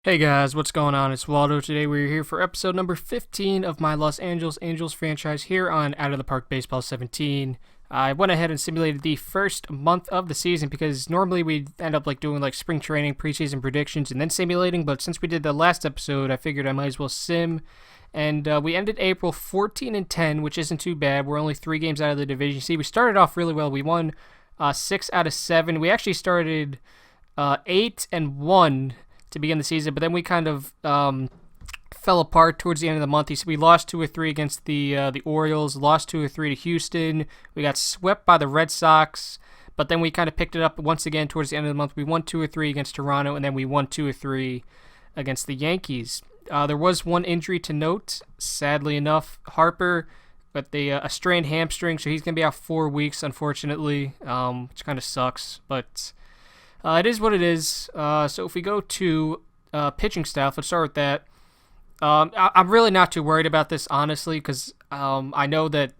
Hey guys, what's going on? It's Waldo. Today we're here for episode number 15 of my Los Angeles Angels franchise here on Out of the Park Baseball 17. I went ahead and simulated the first month of the season because normally we end up doing spring training, preseason predictions, and then simulating. But since we did the last episode, I figured I might as well sim. And we ended April 14-10, which isn't too bad. We're only 3 games out of the division. See, we started off really well. We won 6 out of 7. We actually started 8-1 to begin the season, but then we kind of fell apart towards the end of the month. We lost 2 or 3 against the Orioles, lost 2 or 3 to Houston. We got swept by the Red Sox, but then we kind of picked it up once again towards the end of the month. We won 2 or 3 against Toronto, and then we won 2 or 3 against the Yankees. There was one injury to note, sadly enough. Harper with a strained hamstring, so he's going to be out 4 weeks, unfortunately, which kind of sucks, but it is what it is. So if we go to pitching staff, let's start with that. I'm really not too worried about this, honestly, because I know that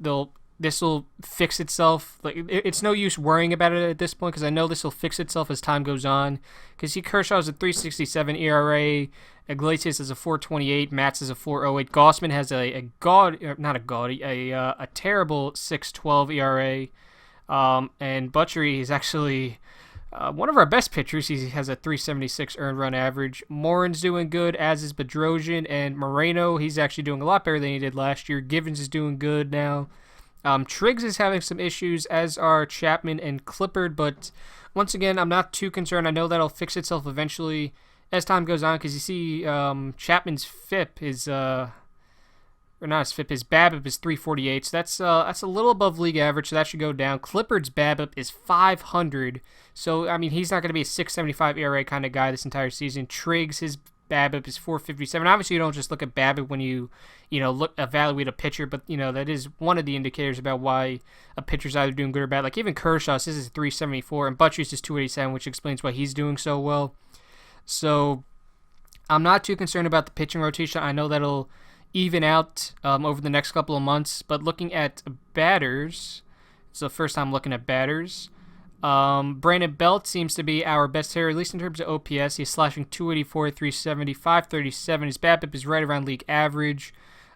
this will fix itself. It's no use worrying about it at this point because I know this will fix itself as time goes on. Because Kershaw has a 3.67 ERA, Iglesias has a 4.28, Matz has a 4.08, Gossman has a terrible 6.12 ERA, and Butchery is actually one of our best pitchers. He has a 3.76 earned run average. Morin's doing good, as is Bedrosian, and Moreno, he's actually doing a lot better than he did last year. Givens is doing good now. Triggs is having some issues, as are Chapman and Clippard, but once again, I'm not too concerned. I know that'll fix itself eventually as time goes on, because you see Chapman's FIP is or not his FIP, his BABIP is 348, so that's a little above league average, so that should go down. Clippard's BABIP is 500, so I mean he's not going to be a 6.75 ERA kind of guy this entire season. Triggs, his BABIP is 457. Obviously, you don't just look at BABIP when you evaluate a pitcher, but that is one of the indicators about why a pitcher's either doing good or bad. Like even Kershaw's, his is 374, and Butcher's is 287, which explains why he's doing so well. So I'm not too concerned about the pitching rotation. I know that'll even out over the next couple of months, but looking at batters, it's the first time looking at batters. Brandon Belt seems to be our best hitter, at least in terms of OPS. He's slashing 284, 370, 537. His BABIP is right around league average.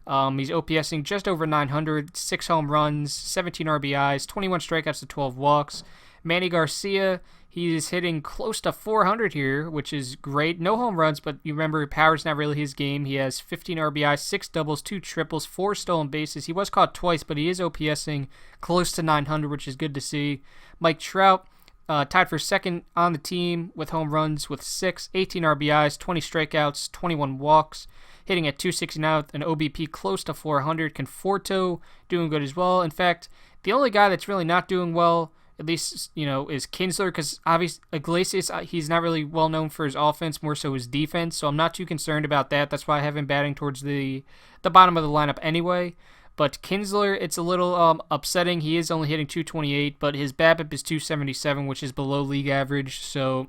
He's OPSing just over 900, 6 home runs, 17 RBIs, 21 strikeouts to 12 walks. Manny Garcia, he's hitting close to 400 here, which is great. No home runs, but you remember power's not really his game. He has 15 RBIs, 6 doubles, 2 triples, 4 stolen bases. He was caught twice, but he is OPSing close to 900, which is good to see. Mike Trout, tied for second on the team with home runs with 6, 18 RBIs, 20 strikeouts, 21 walks, hitting at 269 with an OBP close to 400. Conforto doing good as well. In fact, the only guy that's really not doing well, at least, is Kinsler, because obviously Iglesias, he's not really well known for his offense, more so his defense, so I'm not too concerned about that. That's why I have him batting towards the bottom of the lineup anyway. But Kinsler, it's a little upsetting. He is only hitting 228, but his BABIP is 277, which is below league average, so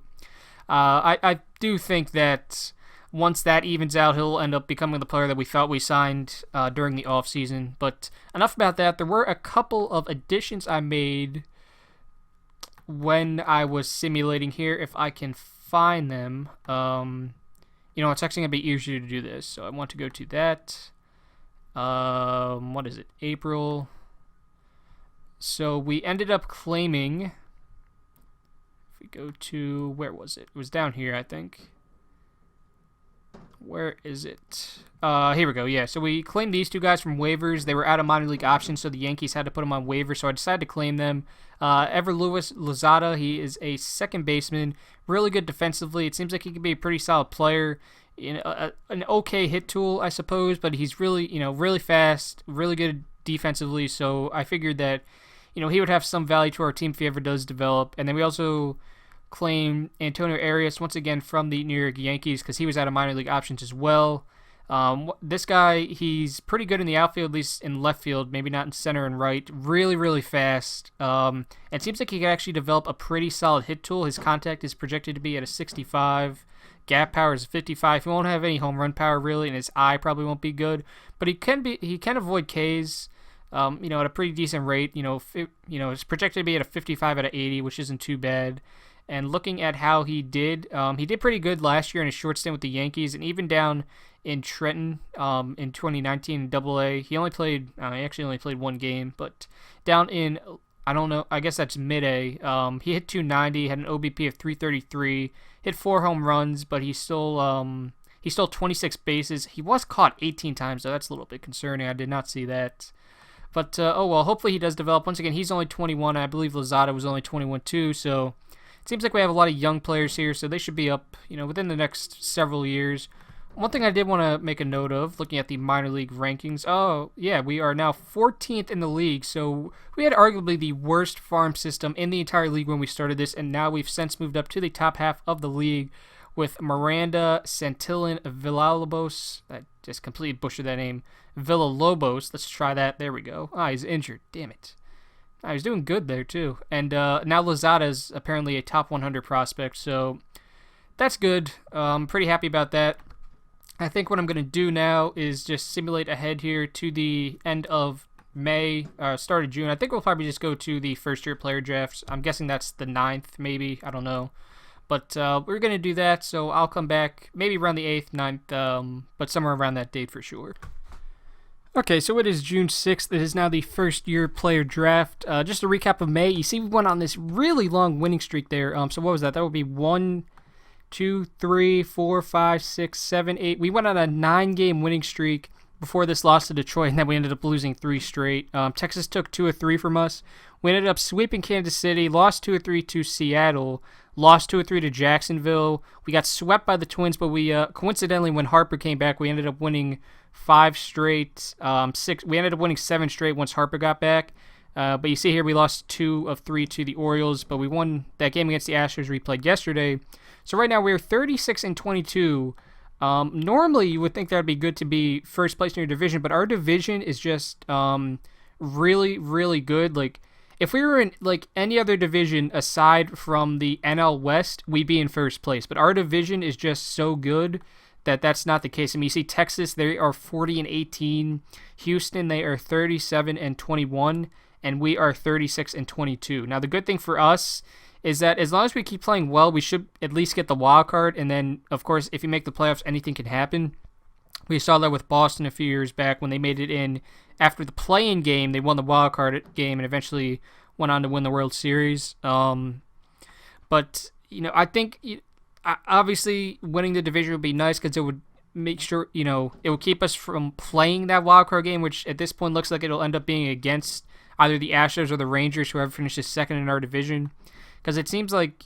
I do think that once that evens out, he'll end up becoming the player that we thought we signed during the offseason. But enough about that. There were a couple of additions I made when I was simulating here, if I can find them. It's actually going to be easier to do this, so I want to go to that. What is it? April. So we ended up claiming, if we go to, where was it? It was down here, I think. Where is it? Here we go. Yeah, so we claimed these 2 guys from waivers. They were out of minor league options, so the Yankees had to put them on waivers, so I decided to claim them. Ever Luis Lozada, he is a second baseman, really good defensively. It seems like he could be a pretty solid player. An okay hit tool, I suppose, but he's really, really fast, really good defensively, so I figured that, he would have some value to our team if he ever does develop. And then we also claim Antonio Arias once again from the New York Yankees because he was out of minor league options as well. This guy, he's pretty good in the outfield, at least in left field, maybe not in center and right. Really, really fast. It seems like he could actually develop a pretty solid hit tool. His contact is projected to be at a 65. Gap power is 55. He won't have any home run power really, and his eye probably won't be good. But he can avoid Ks. At a pretty decent rate. It's projected to be at a 55 out of 80, which isn't too bad. And looking at how he did pretty good last year in his short stint with the Yankees, and even down in Trenton in 2019 in Double-A. He actually only played one game, but down in, I don't know, I guess that's mid-A. He hit 290, had an OBP of 333, hit 4 home runs, but he stole 26 bases. He was caught 18 times, so that's a little bit concerning. I did not see that. But, oh well, hopefully he does develop. Once again, he's only 21. I believe Lozada was only 21 too, so it seems like we have a lot of young players here, so they should be up, within the next several years. One thing I did want to make a note of, looking at the minor league rankings, oh, yeah, we are now 14th in the league, so we had arguably the worst farm system in the entire league when we started this, and now we've since moved up to the top half of the league with Miranda, Santillan, Villalobos. I just completely butchered that name. Villalobos. Let's try that. There we go. Ah, he's injured. Damn it. I was doing good there, too. And now Lozada is apparently a top 100 prospect, so that's good. I'm pretty happy about that. I think what I'm going to do now is just simulate ahead here to the end of May, start of June. I think we'll probably just go to the first-year player drafts. I'm guessing that's the 9th, maybe. I don't know. But we're going to do that, so I'll come back maybe around the 8th, 9th, but somewhere around that date for sure. Okay, so it is June 6th. It is now the first-year player draft. Just a recap of May. You see we went on this really long winning streak there. So what was that? That would be 1, 2, 3, 4, 5, 6, 7, 8. We went on a 9-game winning streak before this loss to Detroit, and then we ended up losing 3 straight. Texas took 2 of 3 from us. We ended up sweeping Kansas City, lost 2 of 3 to Seattle, lost 2 of 3 to Jacksonville. We got swept by the Twins, but we coincidentally, when Harper came back, we ended up winning 5 straight. We ended up winning 7 straight once Harper got back. But you see here, we lost 2 of 3 to the Orioles, but we won that game against the Astros we played yesterday. So right now we're 36-22. Normally you would think that would be good to be first place in your division, but our division is just really, really good. Like, if we were in like any other division aside from the NL West, we'd be in first place. But our division is just so good that that's not the case. I mean, you see Texas, they are 40-18. Houston, they are 37-21, and we are 36-22. Now, the good thing for us is that as long as we keep playing well, we should at least get the wild card. And then, of course, if you make the playoffs, anything can happen. We saw that with Boston a few years back when they made it in after the play-in game. They won the wild card game and eventually went on to win the World Series. But I think obviously winning the division would be nice because it would make sure it would keep us from playing that wild card game, which at this point looks like it'll end up being against either the Astros or the Rangers, whoever finishes second in our division. Because it seems like,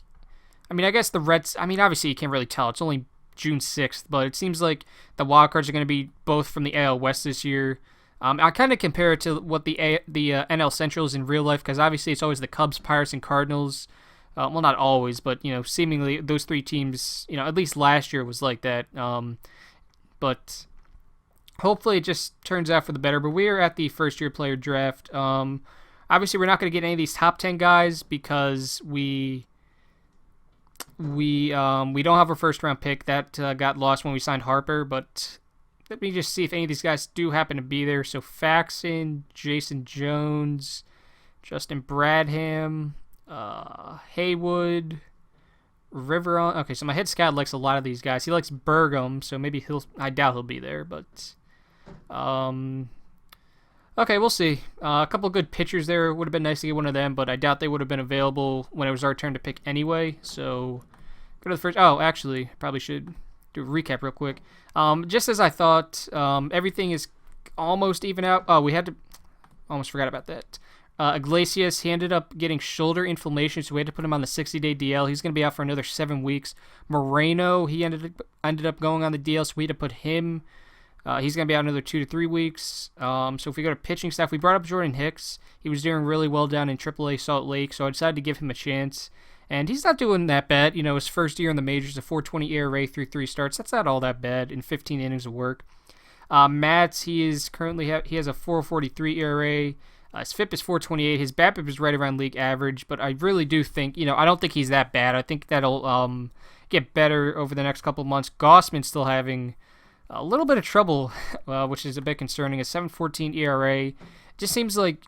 I guess the Reds, obviously you can't really tell. It's only June 6th, but it seems like the wild cards are going to be both from the AL West this year. I kind of compare it to what the NL Central is in real life, because obviously it's always the Cubs, Pirates, and Cardinals. Well, not always, but, seemingly those 3 teams, at least last year was like that. But hopefully it just turns out for the better. But we are at the first-year player draft. Obviously, we're not going to get any of these top 10 guys because we don't have our first-round pick. That got lost when we signed Harper, but let me just see if any of these guys do happen to be there. So Faxon, Jason Jones, Justin Bradham, Haywood, Riveron. Okay, so my head scout likes a lot of these guys. He likes Burgum, so maybe I doubt he'll be there, but okay, we'll see. A couple of good pitchers there. Would have been nice to get one of them, but I doubt they would have been available when it was our turn to pick anyway. So go to the first. Oh, actually, probably should do a recap real quick. Just as I thought, everything is almost even out. Oh, we had to. Almost forgot about that. Iglesias, he ended up getting shoulder inflammation, so we had to put him on the 60-day DL. He's going to be out for another 7 weeks. Moreno, he ended up going on the DL, so we had to put him. He's going to be out another 2 to 3 weeks. So if we go to pitching staff, we brought up Jordan Hicks. He was doing really well down in AAA Salt Lake, so I decided to give him a chance. And he's not doing that bad. His first year in the majors, a 4.20 ERA through 3 starts. That's not all that bad in 15 innings of work. Matz, he has a 4.43 ERA. His FIP is 4.28. His BABIP is right around league average, but I really do think, I don't think he's that bad. I think that'll get better over the next couple of months. Gossman's still having a little bit of trouble, which is a bit concerning. A 7.14 ERA. Just seems like,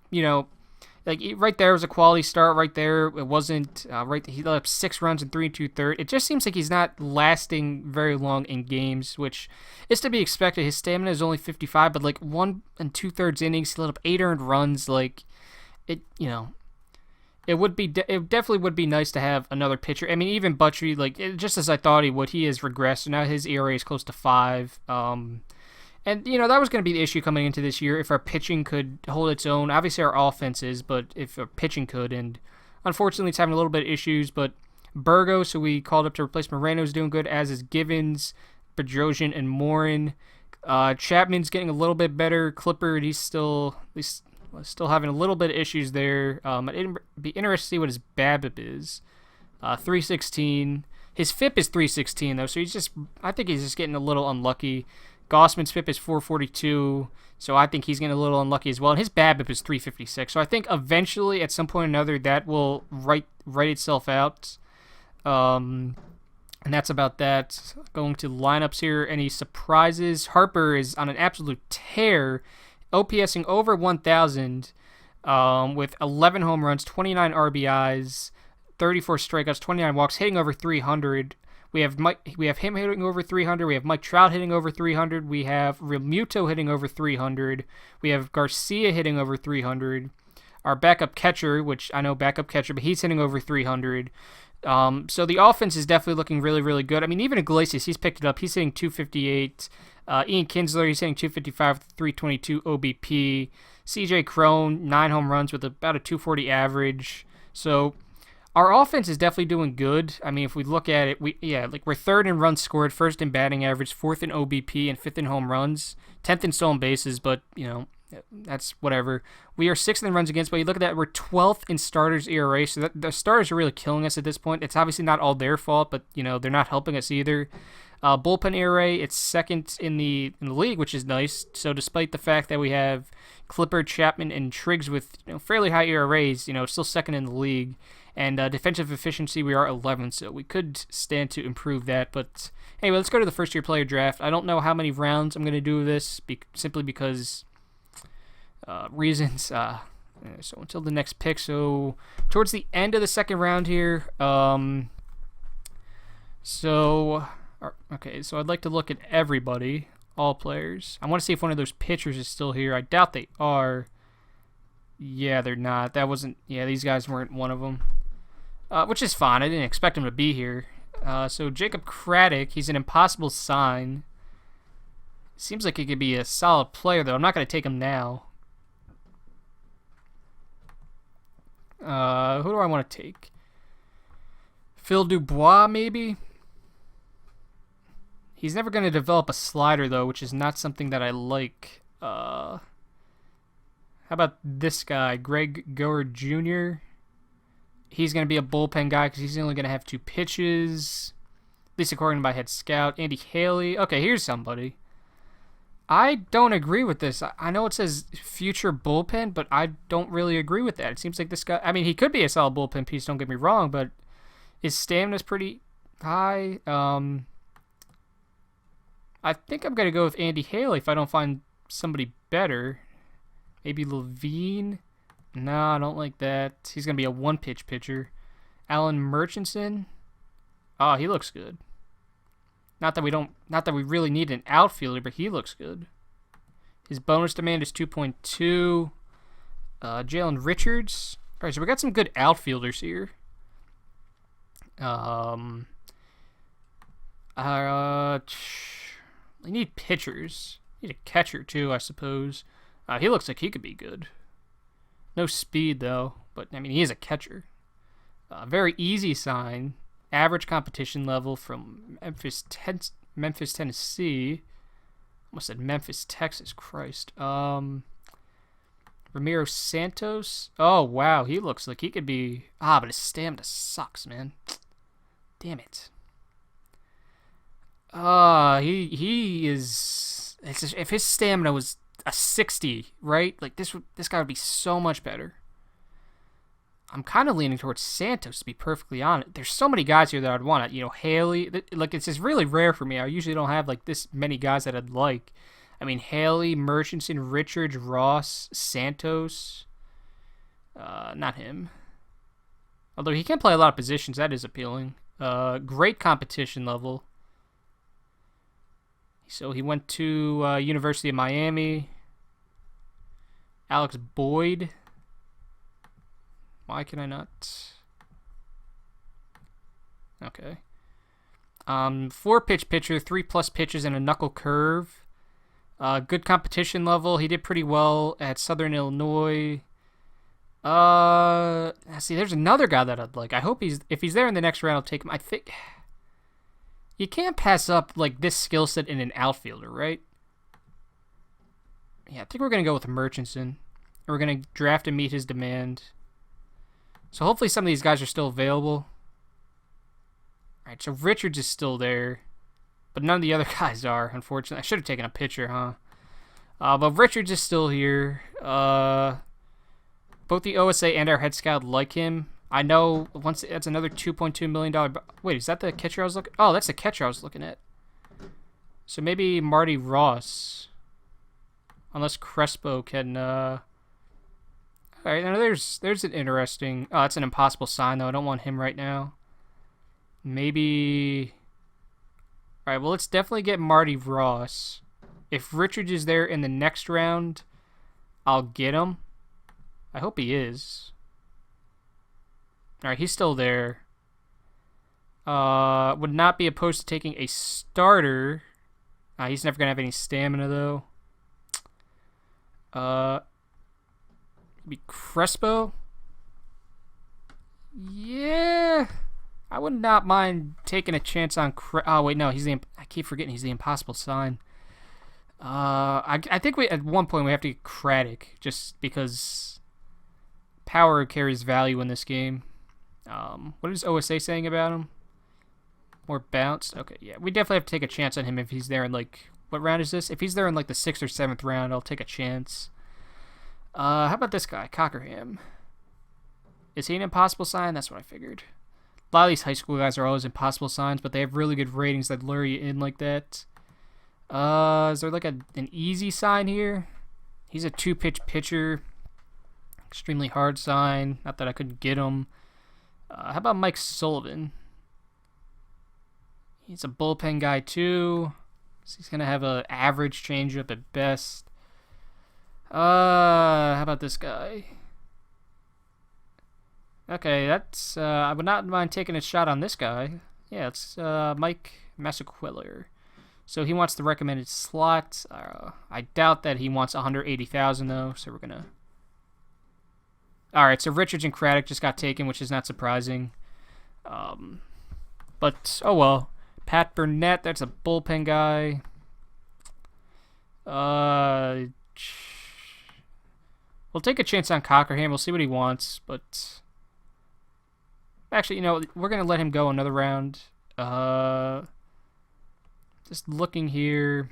like right there was a quality start. Right there, it wasn't right. He let up 6 runs in 3 2/3. It just seems like he's not lasting very long in games, which is to be expected. His stamina is only 55, but like 1 2/3 innings, he let up 8 earned runs. Like it would be. It definitely would be nice to have another pitcher. I mean, even Buttrey, like just as I thought he would, he has regressed. So now his ERA is close to 5. And, that was going to be the issue coming into this year, if our pitching could hold its own. Obviously, our offense is, but if our pitching could. And unfortunately, it's having a little bit of issues. But Burgos, who we called up to replace Moreno, is doing good, as is Givens, Bedrosian, and Morin. Chapman's getting a little bit better. Clippard, he's still having a little bit of issues there. It'd be interesting to see what his BABIP is. 316. His FIP is 316, though, so I think he's just getting a little unlucky. Gossman's FIP is 442, so I think he's getting a little unlucky as well. And his BABIP is 356, so I think eventually, at some point or another, that will right itself out. And that's about that. Going to lineups here. Any surprises? Harper is on an absolute tear, OPSing over 1,000 with 11 home runs, 29 RBIs, 34 strikeouts, 29 walks, hitting over 300. We have him hitting over 300. We have Mike Trout hitting over 300. We have Realmuto hitting over 300. We have Garcia hitting over 300. Our backup catcher, which I know backup catcher, but he's hitting over 300. So the offense is definitely looking really, really good. I mean, even Iglesias, he's picked it up. He's hitting 258. Ian Kinsler, he's hitting 255 with 322 OBP. CJ Cron, 9 home runs with about a 240 average. So our offense is definitely doing good. I mean, if we look at it, we're third in runs scored, first in batting average, fourth in OBP, and fifth in home runs, 10th in stolen bases, but, that's whatever. We are 6th in runs against, but you look at that, we're 12th in starters ERA, so the starters are really killing us at this point. It's obviously not all their fault, but, they're not helping us either. Bullpen ERA, it's 2nd in the league, which is nice. So despite the fact that we have Clippard, Chapman, and Triggs with fairly high ERAs, still 2nd in the league. And defensive efficiency, we are 11th, so we could stand to improve that. But anyway, let's go to the first-year player draft. I don't know how many rounds I'm going to do this, simply because reasons. So until the next pick. So towards the end of the second round here. So I'd like to look at everybody, all players. I want to see if one of those pitchers is still here. I doubt they are. Yeah, they're not. These guys weren't one of them. Which is fine. I didn't expect him to be here. So Jacob Craddock, he's an impossible sign. Seems like he could be a solid player, though. I'm not going to take him now. Who do I want to take? Phil Dubois, maybe? He's never going to develop a slider, though, which is not something that I like. How about this guy, Greg Goer Jr.? He's going to be a bullpen guy because he's only going to have 2 pitches, at least according to my head scout. Andy Haley. Okay, here's somebody. I don't agree with this. I know it says future bullpen, but I don't really agree with that. It seems like this guy, I mean, he could be a solid bullpen piece, don't get me wrong, but his stamina's pretty high. I think I'm going to go with Andy Haley if I don't find somebody better. Maybe Levine. No, I don't like that. He's going to be a 1-pitch pitcher. Alan Murchison. Oh, he looks good. Not that we really need an outfielder, but he looks good. His bonus demand is 2.2. Jalen Richards. All right, so we got some good outfielders here. We need pitchers. Need a catcher too, I suppose. He looks like he could be good. No speed, though, but, I mean, he is a catcher. Very easy sign. Average competition level from Memphis, Tennessee. Almost said Memphis, Texas. Christ. Ramiro Santos. Oh, wow. He looks like he could be... but his stamina sucks, man. Damn it. He is... if his stamina was a 60, right? Like this guy would be so much better. I'm kind of leaning towards Santos, to be perfectly honest. There's so many guys here that I'd want. Haley. Like, it's just really rare for me. I usually don't have like this many guys that I'd like. I mean, Haley, Murchison, Richards, Ross, Santos. Not him. Although he can play a lot of positions, that is appealing. Great competition level. So he went to University of Miami. Alex Boyd. Why can I not? Okay. 4-pitch pitcher, 3+ pitches, and a knuckle curve. Good competition level. He did pretty well at Southern Illinois. See, there's another guy that I'd like. I hope if he's there in the next round, I'll take him. I think you can't pass up like this skill set in an outfielder, right? Yeah, I think we're gonna go with Murchison. We're gonna draft and meet his demand. So hopefully some of these guys are still available. All right, so Richards is still there, but none of the other guys are. Unfortunately, I should have taken a pitcher, huh? But Richards is still here. Both the OSA and our head scout like him. I know once that's another $2.2 million. Wait, is that the catcher I was looking? Oh, that's the catcher I was looking at. So maybe Marty Ross, unless Crespo can. All right, now there's an interesting. Oh, that's an impossible sign though. I don't want him right now. Maybe. All right, well let's definitely get Marty Ross. If Richards is there in the next round, I'll get him. I hope he is. Alright, he's still there. Would not be opposed to taking a starter. He's never going to have any stamina, though. Maybe Crespo? Yeah. I would not mind taking a chance on oh, wait, no. I keep forgetting he's the impossible sign. I think at one point we have to get Craddock, just because power carries value in this game. What is OSA saying about him? More bounce? Okay, yeah. We definitely have to take a chance on him if he's there in, like, what round is this? If he's there in, like, the 6th or 7th round, I'll take a chance. How about this guy, Cockerham? Is he an impossible sign? That's what I figured. A lot of these high school guys are always impossible signs, but they have really good ratings that lure you in like that. Is there, like, an easy sign here? He's a 2-pitch pitcher. Extremely hard sign. Not that I couldn't get him. How about Mike Sullivan? He's a bullpen guy too. So he's gonna have an average changeup at best. How about this guy? Okay, that's. I would not mind taking a shot on this guy. Yeah, it's Mike Massaquiller. So he wants the recommended slot. I doubt that he wants 180,000 though. So we're gonna. All right, so Richards and Craddock just got taken, which is not surprising. But, oh well. Pat Burnett, that's a bullpen guy. We'll take a chance on Cockerham. We'll see what he wants, but... Actually, you know, we're going to let him go another round. Just looking here.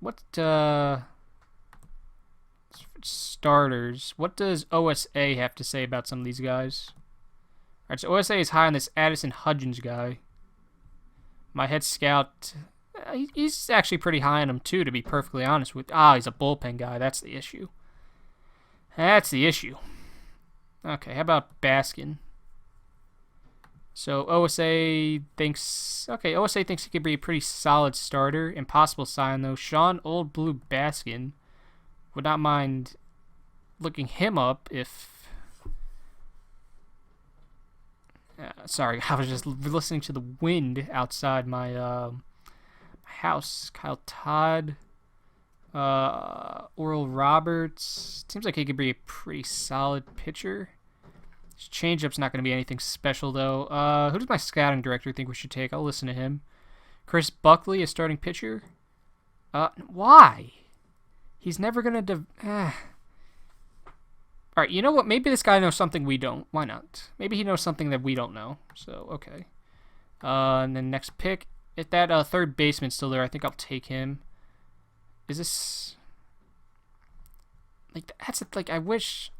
What, starters. What does OSA have to say about some of these guys? Alright, so OSA is high on this Addison Hudgens guy. My head scout, he's actually pretty high on him too, to be perfectly honest with. He's a bullpen guy. That's the issue. That's the issue. Okay, how about Baskin? So OSA thinks he could be a pretty solid starter. Impossible sign though. Sean Old Blue Baskin. Would not mind looking him up if... sorry, I was just listening to the wind outside my house. Kyle Todd. Oral Roberts. Seems like he could be a pretty solid pitcher. His changeup's not going to be anything special, though. Who does my scouting director think we should take? I'll listen to him. Chris Buckley, a starting pitcher. Why? He's never going to... Alright, you know what? Maybe this guy knows something we don't. Why not? Maybe he knows something that we don't know. So, okay. And then next pick. If that third baseman's still there, I think I'll take him. Is this... Like, that's... Like, I wish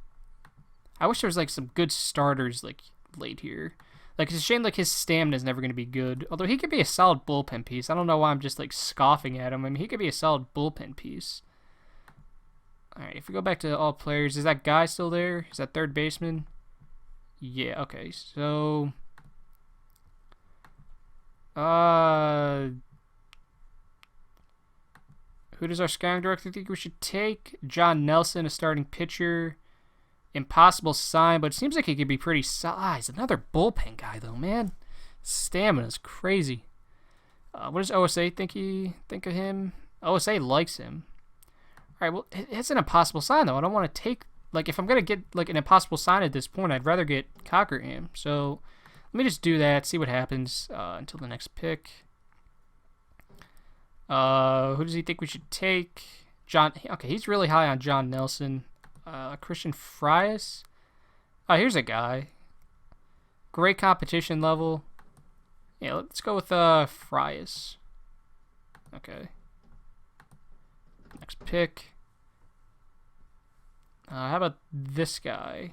there was, like, some good starters, like, late here. Like, it's a shame, like, his stamina's never going to be good. Although he could be a solid bullpen piece. I don't know why I'm just, like, scoffing at him. I mean, he could be a solid bullpen piece. All right, if we go back to all players, is that guy still there? Is that third baseman? Yeah, okay. So who does our scouting director think we should take? John Nelson, a starting pitcher. Impossible sign, but it seems like he could be pretty solid. He's another bullpen guy, though, man. Stamina's crazy. What does OSA think of him? OSA likes him. All right, well, it's an impossible sign, though. I don't want to take, like, if I'm going to get, like, an impossible sign at this point, I'd rather get Cockerham. So let me just do that, see what happens until the next pick. Who does he think we should take? Okay, he's really high on John Nelson. Christian Frias. Oh, here's a guy. Great competition level. Yeah, let's go with Frias. Okay. Next pick. How about this guy?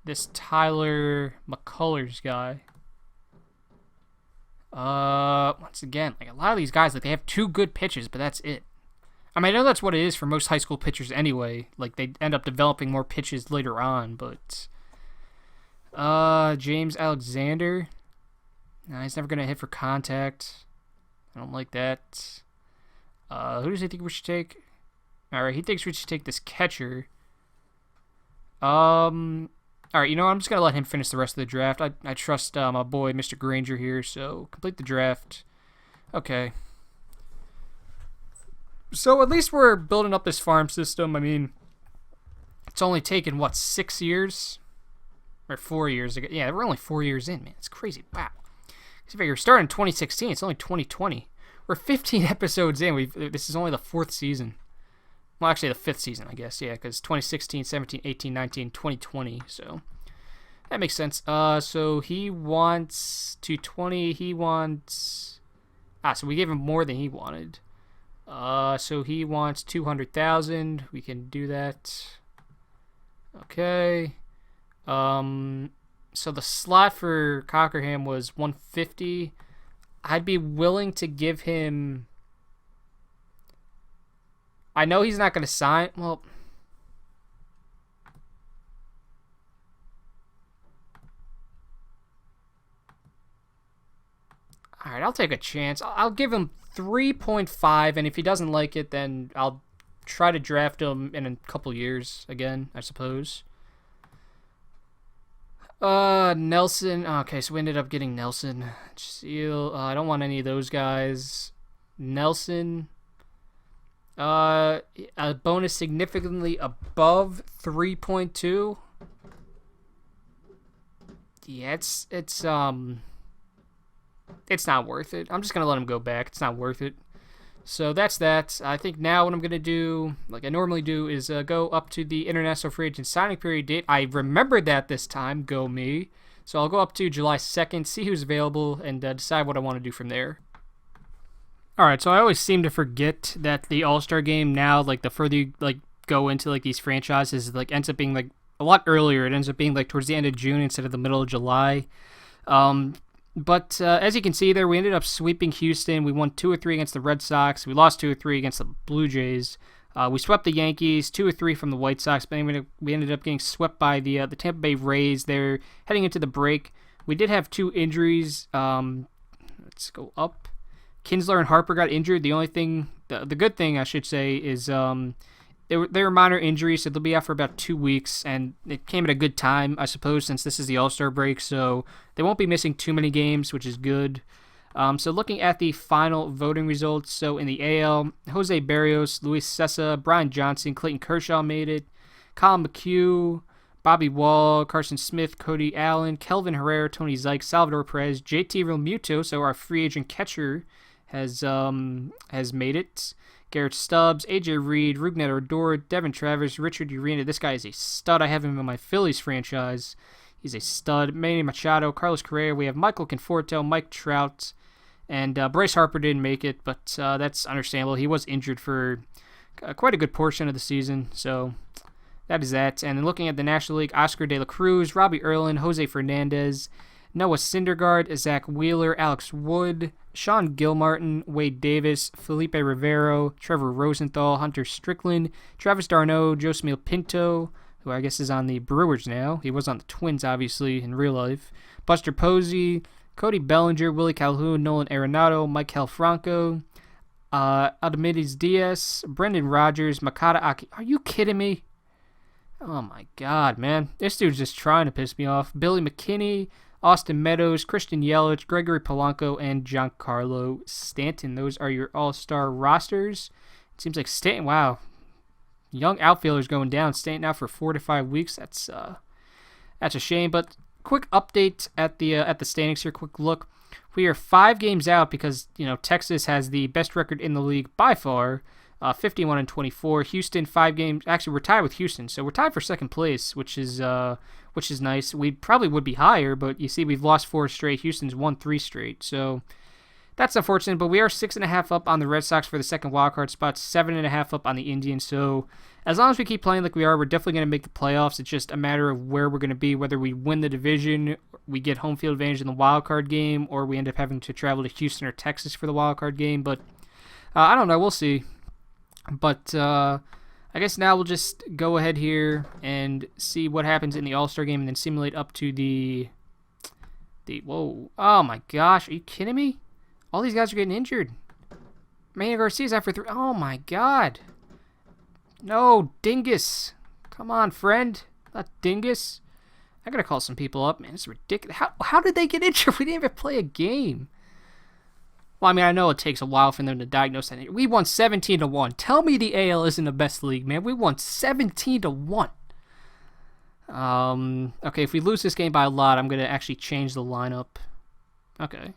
This Tyler McCullers guy. Once again, like a lot of these guys, like they have 2 good pitches, but that's it. I mean, I know that's what it is for most high school pitchers anyway. Like, they end up developing more pitches later on, but... James Alexander. Nah, he's never going to hit for contact. I don't like that. Who does he think we should take? Alright, he thinks we should take this catcher. Alright, you know what? I'm just going to let him finish the rest of the draft. I trust my boy, Mr. Granger here, so complete the draft. Okay. So at least we're building up this farm system. I mean, it's only taken, what, 6 years? Or 4 years ago. Yeah, we're only 4 years in, man. It's crazy. Wow. So if you're starting in 2016, it's only 2020. We're 15 episodes in. This is only the 4th season. Well, actually the 5th season, I guess. Yeah, because 2016, 17, 18, 19, 2020. So that makes sense. So he wants 220. He wants... so we gave him more than he wanted. So he wants 200,000. We can do that. Okay. So the slot for Cockerham was 150. I'd be willing to give him... I know he's not going to sign... Well... Alright, I'll take a chance. I'll give him 3.5, and if he doesn't like it, then I'll try to draft him in a couple years again, I suppose. Nelson. Okay, so we ended up getting Nelson. Seal. I don't want any of those guys. Nelson. A bonus significantly above 3.2. Yeah, it's not worth it. I'm just gonna let him go back. It's not worth it. So that's that. I think now what I'm gonna do, like I normally do, is go up to the international free agent signing period date. I remembered that this time. Go me. So I'll go up to July 2nd, see who's available, and decide what I want to do from there. Alright, so I always seem to forget that the All-Star game now, like the further you go into these franchises, ends up being a lot earlier. It ends up being towards the end of June instead of the middle of July. But as you can see there, we ended up sweeping Houston. We won 2-3 against the Red Sox. We lost 2-3 against the Blue Jays. We swept the Yankees, 2-3 from the White Sox. But we ended up getting swept by the Tampa Bay Rays. They're heading into the break. We did have 2 injuries. Let's go up. Kinsler and Harper got injured. The only thing, the good thing I should say, is they were minor injuries, so they'll be out for about 2 weeks, and it came at a good time, I suppose, since this is the All-Star break, so they won't be missing too many games, which is good. So looking at the final voting results, so in the AL, Jose Barrios, Luis Cessa, Brian Johnson, Clayton Kershaw made it, Colin McHugh, Bobby Wall, Carson Smith, Cody Allen, Kelvin Herrera, Tony Zych, Salvador Perez, JT Realmuto, so our free agent catcher has made it. Garrett Stubbs, AJ Reed, Rougned Odor, Devin Travers, Richard Urena. This guy is a stud. I have him in my Phillies franchise. He's a stud. Manny Machado, Carlos Correa. We have Michael Conforto, Mike Trout, and Bryce Harper didn't make it, but that's understandable. He was injured for quite a good portion of the season, so that is that. And then looking at the National League, Oscar De La Cruz, Robbie Erlin, Jose Fernandez, Noah Syndergaard, Zach Wheeler, Alex Wood, Sean Gilmartin, Wade Davis, Felipe Rivero, Trevor Rosenthal, Hunter Strickland, Travis d'Arnaud, Josemiel Pinto, who I guess is on the Brewers now. He was on the Twins, obviously, in real life. Buster Posey, Cody Bellinger, Willie Calhoun, Nolan Arenado, Mike Franco, Adamides Diaz, Brendan Rodgers, Makata Aki. Are you kidding me? Oh my god, man. This dude's just trying to piss me off. Billy McKinney, Austin Meadows, Christian Yelich, Gregory Polanco, and Giancarlo Stanton. Those are your all-star rosters. It seems like Stanton, wow. Young outfielders going down. Stanton out for 4 to 5 weeks. That's a shame. But quick update at the standings here. Quick look. We are 5 games out because Texas has the best record in the league by far, 51-24. Houston 5 games. Actually, we're tied with Houston, so we're tied for second place, which is nice. We probably would be higher, but you see, we've lost 4 straight. Houston's won 3 straight, so that's unfortunate. But we are 6.5 up on the Red Sox for the second wildcard spot, 7.5 up on the Indians. So as long as we keep playing like we are, we're definitely going to make the playoffs. It's just a matter of where we're going to be, whether we win the division, we get home field advantage in the wildcard game, or we end up having to travel to Houston or Texas for the wildcard game. But I don't know. We'll see. But I guess now we'll just go ahead here and see what happens in the All-Star game and then simulate up to the whoa. Oh my gosh. Are you kidding me? All these guys are getting injured. Manny Garcia's out for 3. Oh my god. No, Dingus. Come on, friend. Not Dingus. I gotta call some people up, man. It's ridiculous. How did they get injured? We didn't even play a game. Well, I mean, I know it takes a while for them to diagnose that. We won 17-1. Tell me the AL isn't the best league, man. We won 17-1. Okay, if we lose this game by a lot, I'm gonna actually change the lineup. Okay.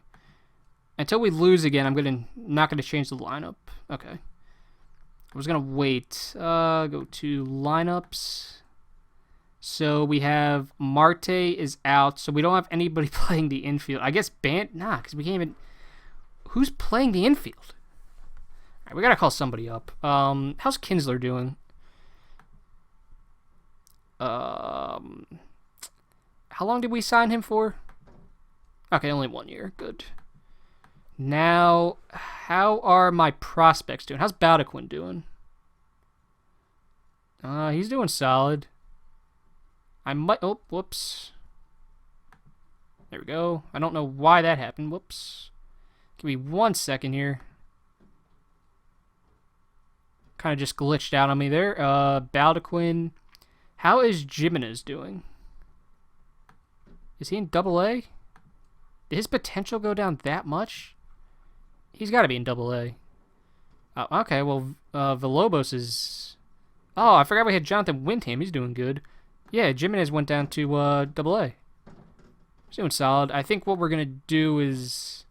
Until we lose again, I'm not gonna change the lineup. Okay. I was gonna wait. Go to lineups. So we have Marte is out, so we don't have anybody playing the infield. I guess because we can't even. Who's playing the infield? All right, we gotta call somebody up. How's Kinsler doing? How long did we sign him for? Okay, only 1 year. Good. Now, how are my prospects doing? How's Baldequin doing? He's doing solid. Oh, whoops. There we go. I don't know why that happened. Whoops. Give me 1 second here. Kind of just glitched out on me there. Baldequin. How is Jimenez doing? Is he in AA? Did his potential go down that much? He's got to be in AA. Oh, okay, well, Villalobos is... Oh, I forgot we had Jonathan Windham. He's doing good. Yeah, Jimenez went down to AA. He's doing solid. I think what we're going to do is...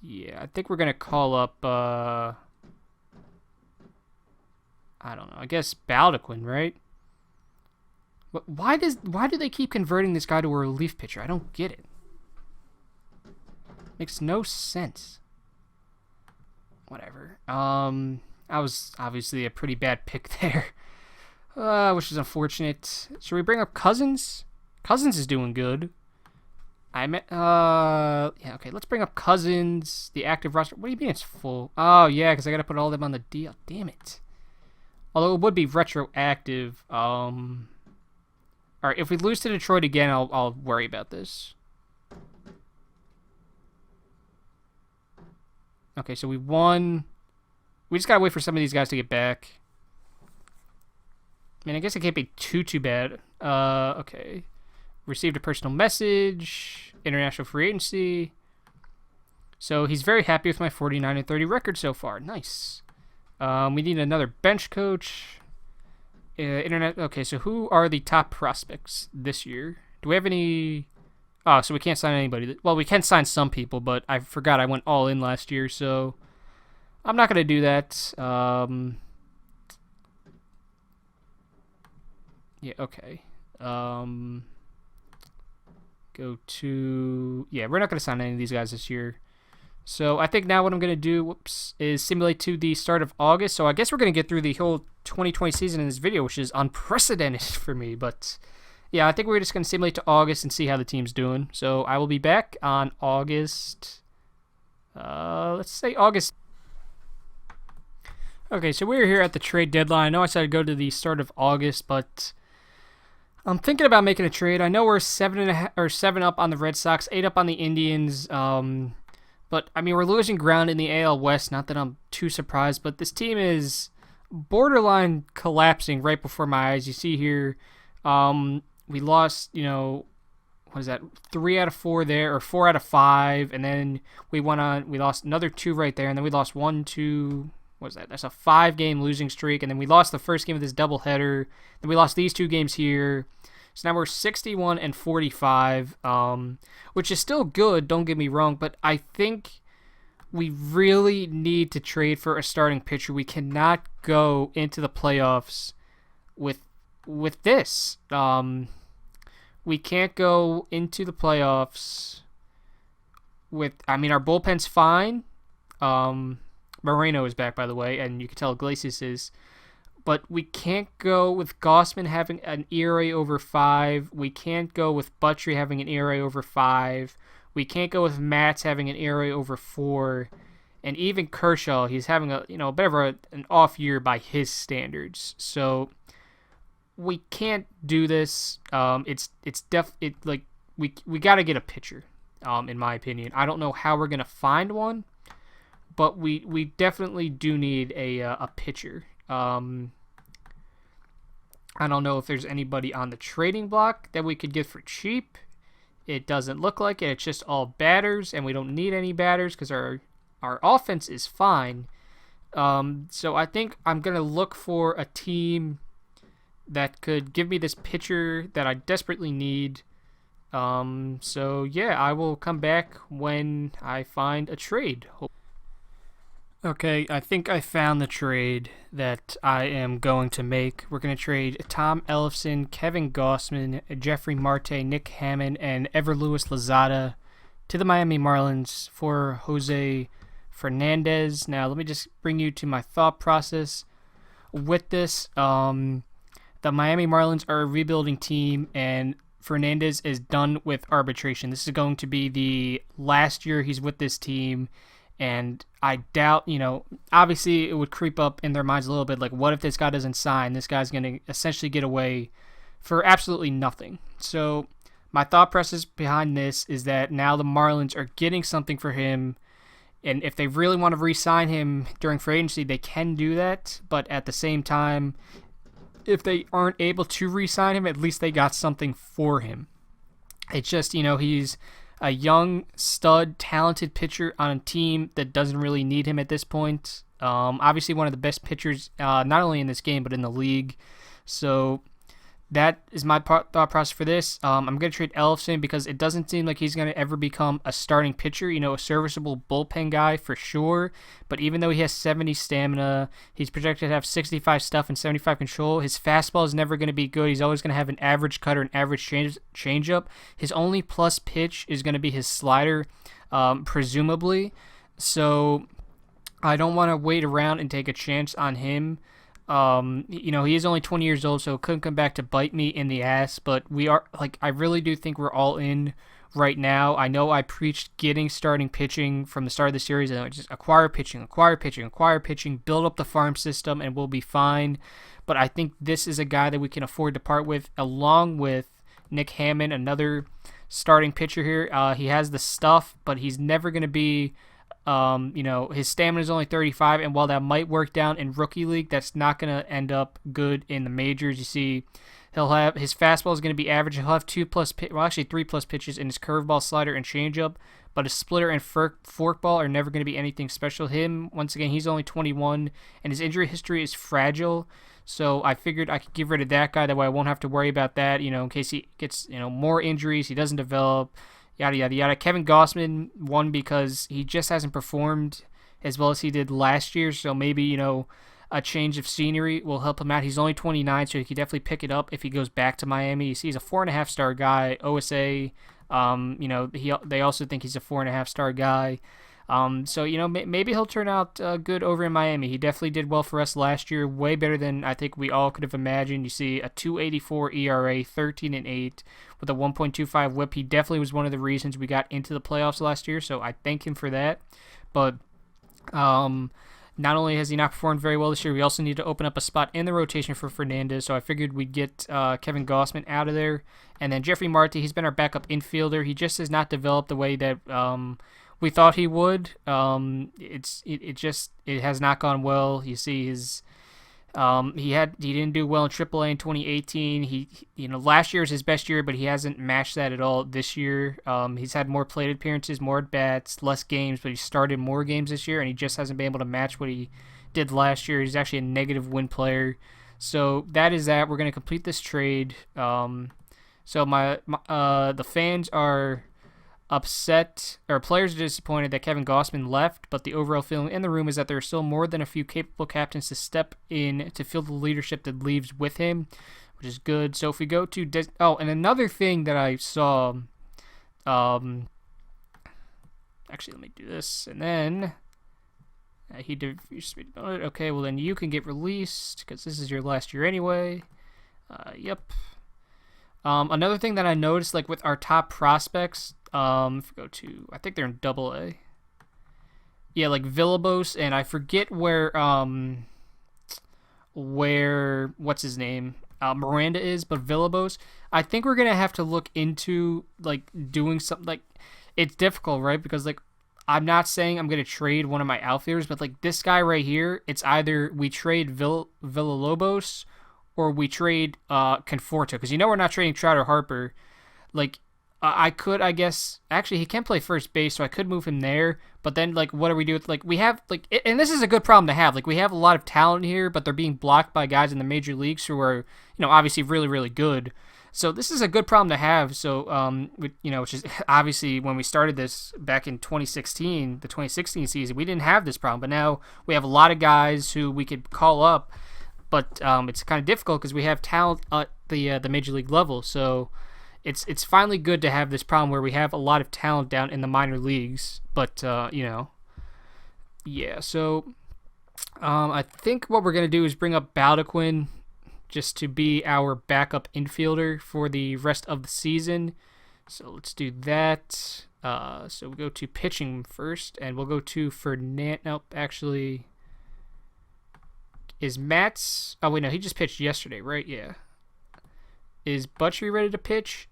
Yeah, I think we're going to call up... I don't know. I guess Baldequin, right? But why do they keep converting this guy to a relief pitcher? I don't get it. Makes no sense. Whatever. I was obviously a pretty bad pick there. Which is unfortunate. Should we bring up Cousins? Cousins is doing good. Yeah, okay, let's bring up Cousins, the active roster. What do you mean it's full? Oh, yeah, because I got to put all of them on the deal. Damn it. Although it would be retroactive. All right, if we lose to Detroit again, I'll worry about this. Okay, so we won. We just got to wait for some of these guys to get back. I mean, I guess it can't be too bad. Okay. Received a personal message. International free agency. So he's very happy with my 49-30 record so far. Nice. We need another bench coach. Okay, so who are the top prospects this year? Do we have any... Oh, so we can't sign anybody. Well, we can sign some people, but I forgot I went all in last year, so I'm not going to do that. Yeah, okay. Go to... Yeah, we're not going to sign any of these guys this year. So I think now what I'm going to do, is simulate to the start of August. So I guess we're going to get through the whole 2020 season in this video, which is unprecedented for me. But Yeah, I think we're just going to simulate to August and see how the team's doing. So I will be back on August. Let's say August. Okay, so we're here at the trade deadline. I know I said I'd go to the start of August, but I'm thinking about making a trade. I know we're 7 up on the Red Sox, 8 up on the Indians. But I mean, we're losing ground in the AL West. Not that I'm too surprised, but this team is borderline collapsing right before my eyes. You see here, we lost, what is that? 3 out of 4 there, or 4 out of 5, and then we lost another 2 right there, and then we lost 1, 2. What is that? That's a 5-game losing streak, and then we lost the first game of this doubleheader. Then we lost these 2 games here. So now we're 61 and 45, which is still good, don't get me wrong, but I think we really need to trade for a starting pitcher. We cannot go into the playoffs with this. We can't go into the playoffs with, I mean, our bullpen's fine. Moreno is back, by the way, and you can tell Iglesias is. But we can't go with Gausman having an ERA over 5. We can't go with Buttrey having an ERA over 5. We can't go with Matz having an ERA over 4. And even Kershaw, he's having a bit of an off year by his standards. So we can't do this. We got to get a pitcher. In my opinion, I don't know how we're gonna find one, but we definitely do need a pitcher. I don't know if there's anybody on the trading block that we could get for cheap. It doesn't look like it. It's just all batters, and we don't need any batters because our offense is fine. So I think I'm going to look for a team that could give me this pitcher that I desperately need. So yeah, I will come back when I find a trade. Okay, I think I found the trade that I am going to make. We're going to trade Tom Ellefson, Kevin Gausman, Jeffrey Marte, Nick Hammond, and Everluis Lozada to the Miami Marlins for Jose Fernandez. Now, let me just bring you to my thought process with this. The Miami Marlins are a rebuilding team, and Fernandez is done with arbitration. This is going to be the last year he's with this team. And I doubt, obviously it would creep up in their minds a little bit, like, what if this guy doesn't sign? This guy's going to essentially get away for absolutely nothing. So my thought process behind this is that now the Marlins are getting something for him, and if they really want to re-sign him during free agency, they can do that. But at the same time, if they aren't able to re-sign him, at least they got something for him. It's just, he's a young, stud, talented pitcher on a team that doesn't really need him at this point. Obviously one of the best pitchers, not only in this game, but in the league. So that is my thought process for this. I'm going to trade Ellefson because it doesn't seem like he's going to ever become a starting pitcher, a serviceable bullpen guy for sure. But even though he has 70 stamina, he's projected to have 65 stuff and 75 control. His fastball is never going to be good. He's always going to have an average cutter, an average changeup. His only plus pitch is going to be his slider, presumably. So I don't want to wait around and take a chance on him. He is only 20 years old, so it couldn't come back to bite me in the ass, but I really do think we're all in right now. I know I preached getting starting pitching from the start of the series, and just acquire pitching, build up the farm system, and we'll be fine. But I think this is a guy that we can afford to part with, along with Nick Hammond, another starting pitcher here. He has the stuff, but he's never going to be his stamina is only 35, and while that might work down in rookie league, that's not going to end up good in the majors. You see, he'll have his fastball is going to be average. He'll have 3+ pitches in his curveball, slider, and changeup, but his splitter and forkball are never going to be anything special. Once again, he's only 21, and his injury history is fragile. So I figured I could get rid of that guy. That way I won't have to worry about that, in case he gets, more injuries, he doesn't develop. Yada, yada, yada. Kevin Gausman won because he just hasn't performed as well as he did last year. So maybe, a change of scenery will help him out. He's only 29, so he could definitely pick it up if he goes back to Miami. You see, he's a 4.5-star guy. OSA, they also think he's a 4.5-star guy. So maybe he'll turn out good over in Miami. He definitely did well for us last year, way better than I think we all could have imagined. You see a 2.84 ERA, 13-8 with a 1.25 WHIP. He definitely was one of the reasons we got into the playoffs last year. So I thank him for that. But not only has he not performed very well this year, we also need to open up a spot in the rotation for Fernandez. So I figured we'd get Kevin Gossman out of there, and then Jeffrey Marte. He's been our backup infielder. He just has not developed the way that we thought he would. It has not gone well. You see his he didn't do well in AAA in 2018. He last year was his best year, but he hasn't matched that at all this year. He's had more plate appearances, more at bats, less games, but he started more games this year, and he just hasn't been able to match what he did last year. He's actually a negative win player. So that is that. We're gonna complete this trade. So the fans are upset, or players are disappointed that Kevin Gossman left, but the overall feeling in the room is that there are still more than a few capable captains to step in to fill the leadership that leaves with him, which is good. So if we go to and another thing that I saw, actually let me do this, and then he did. Okay, well then you can get released because this is your last year anyway. Yep. Another thing that I noticed, like with our top prospects, if we go to, I think they're in AA. Yeah, like Villalobos, and I forget where what's his name, Miranda is, but Villalobos. I think we're gonna have to look into like doing something. Like, it's difficult, right? Because like, I'm not saying I'm gonna trade one of my outfielders, but like this guy right here, it's either we trade Villalobos or we trade Conforto, because we're not trading Trout or Harper. Like, I could, I guess, actually he can play first base, so I could move him there. But then, like, what do we do with, like, we have, like, and this is a good problem to have. Like, we have a lot of talent here, but they're being blocked by guys in the major leagues who are, obviously really, really good. So this is a good problem to have. So, which is obviously when we started this back in 2016, the 2016 season, we didn't have this problem. But now we have a lot of guys who we could call up, but it's kind of difficult because we have talent at the major league level. So it's finally good to have this problem where we have a lot of talent down in the minor leagues. But yeah. So I think what we're gonna do is bring up Baldequin just to be our backup infielder for the rest of the season. So let's do that. So we'll go to pitching first, and we'll go to Fernand. Nope, actually. Is Matt's... Oh, wait, no, he just pitched yesterday, right? Yeah. Is Butchery ready to pitch?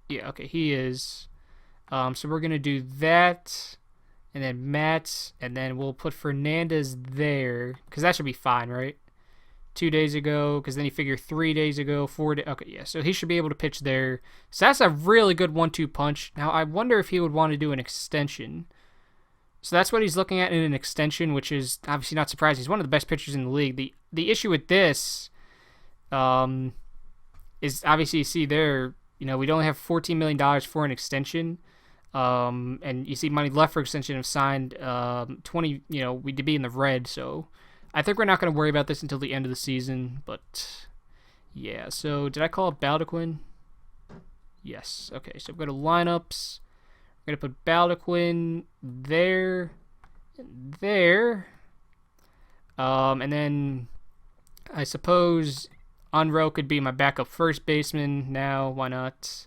Yeah, okay, he is. So we're going to do that, and then Matt's, and then we'll put Fernandez there, because that should be fine, right? 2 days ago, because then you figure 3 days ago, 4 days... Okay, yeah, so he should be able to pitch there. So that's a really good 1-2 punch. Now, I wonder if he would want to do an extension. So that's what he's looking at in an extension, which is obviously not surprising. He's one of the best pitchers in the league. The issue with this is obviously you see there, we'd only have $14 million for an extension. And you see money left for extension have signed 20, we'd be in the red. So I think we're not going to worry about this until the end of the season. But yeah, so did I call it Baldequin? Yes. Okay, so go to lineups. We're going to put Baldequin there, and there. And then I suppose Unro could be my backup first baseman now. Why not?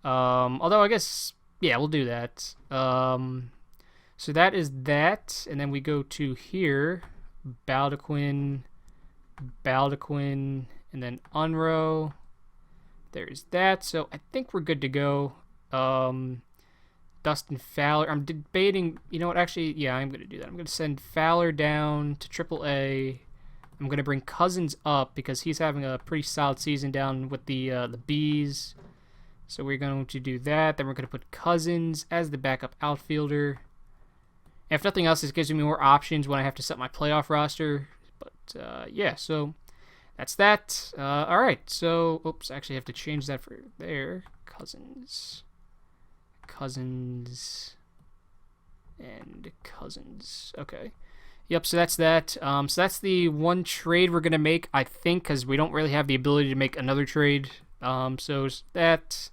Although I guess, yeah, we'll do that. So that is that. And then we go to here. Baldequin, and then Unro. There's that. So I think we're good to go. Dustin Fowler. I'm debating, actually, yeah, I'm going to do that. I'm going to send Fowler down to AAA. I'm going to bring Cousins up because he's having a pretty solid season down with the Bees. So we're going to do that. Then we're going to put Cousins as the backup outfielder. If nothing else, this gives me more options when I have to set my playoff roster. But, yeah, so that's that. All right, so, oops, I actually have to change that for there. Cousins, and Cousins. Okay. Yep, so that's that. So that's the one trade we're going to make, I think, because we don't really have the ability to make another trade. So that...